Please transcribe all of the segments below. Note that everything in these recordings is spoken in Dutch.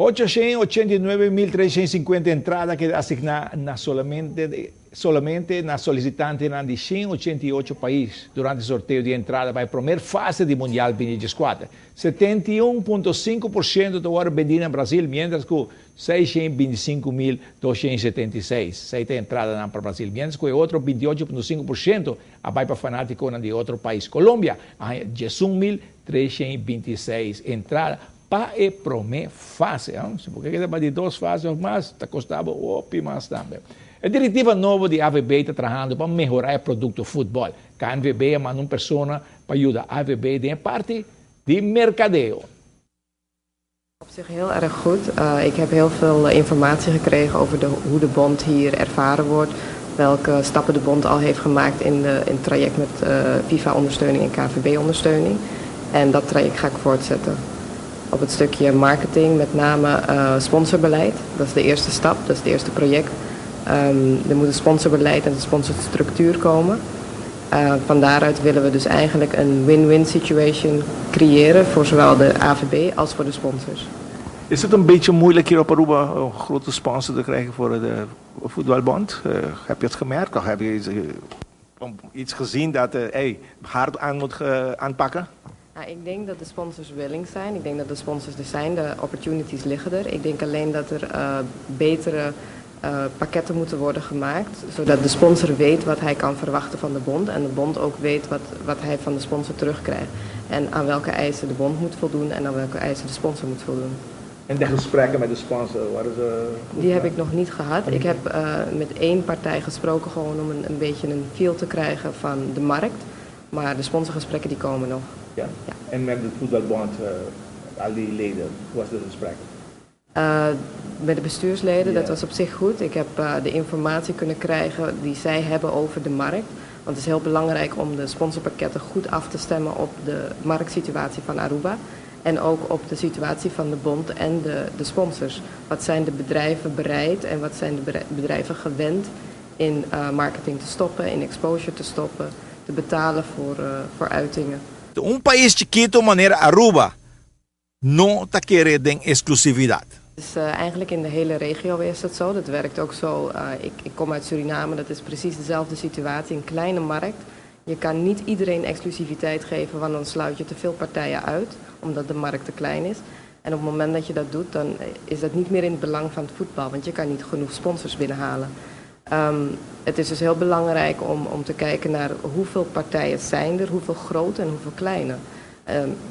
889.350 entradas que asignadas solamente na solicitante de 188 países durante o sorteio de entrada para a primeira fase do Mundial 2024. 71,5% do ouro vendido no Brasil, mientras que 625.276 7 entradas para o Brasil, mientras que outro 28,5% vai para fanático de outro país. Colômbia, 11.326 entradas para a primeira fase. Porque quer de 2 fases mais, está custando mais também. A diretiva nova de AVB está trabalhando para melhorar o produto futebol. A AVB é uma pessoa para ajudar a AVB de parte de mercadeo. Op zich heel erg goed. Ik heb heel veel informatie gekregen over hoe de bond hier ervaren wordt. Welke stappen de bond al heeft gemaakt in het traject met FIFA-ondersteuning en KVB-ondersteuning. En dat traject ga ik voortzetten. Op het stukje marketing, met name sponsorbeleid. Dat is de eerste stap, dat is het eerste project. Er moet een sponsorbeleid en een sponsorstructuur komen. Van daaruit willen we dus eigenlijk een win-win situation creëren voor zowel de AVB als voor de sponsors. Is het een beetje moeilijk hier op Aruba een grote sponsor te krijgen voor de voetbalbond? Heb je het gemerkt of heb je iets gezien dat hard aan moet aanpakken? Nou, ik denk dat de sponsors willing zijn. Ik denk dat de sponsors er zijn. De opportunities liggen er. Ik denk alleen dat er betere pakketten moeten worden gemaakt, zodat de sponsor weet wat hij kan verwachten van de bond en de bond ook weet wat hij van de sponsor terugkrijgt. En aan welke eisen de bond moet voldoen en aan welke eisen de sponsor moet voldoen. En de gesprekken met de sponsor, die heb ik nog niet gehad. Ik heb met 1 partij gesproken gewoon om een beetje een feel te krijgen van de markt. Maar de sponsorgesprekken die komen nog. Ja. Ja. En met de voetbalbond, al die leden, was het gesprek? Met de bestuursleden, dat was op zich goed. Ik heb de informatie kunnen krijgen die zij hebben over de markt. Want het is heel belangrijk om de sponsorpakketten goed af te stemmen op de marktsituatie van Aruba. En ook op de situatie van de bond en de sponsors. Wat zijn de bedrijven bereid en wat zijn de bedrijven gewend in marketing te stoppen, in exposure te stoppen, te betalen voor uitingen. País chiquito maneira Aruba não está querendo exclusividade. Dus eigenlijk in de hele regio is het zo. Dat werkt ook zo. Ik kom uit Suriname, dat is precies dezelfde situatie. Een kleine markt. Je kan niet iedereen exclusiviteit geven, want dan sluit je te veel partijen uit, omdat de markt te klein is. En op het moment dat je dat doet, dan is dat niet meer in het belang van het voetbal, want je kan niet genoeg sponsors binnenhalen. Het is dus heel belangrijk om te kijken naar hoeveel partijen zijn er, hoeveel grote en hoeveel kleine.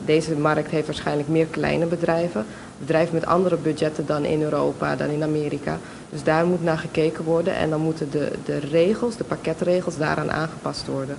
Deze markt heeft waarschijnlijk meer kleine bedrijven. Bedrijven met andere budgetten dan in Europa, dan in Amerika. Dus daar moet naar gekeken worden en dan moeten de regels, de pakketregels daaraan aangepast worden.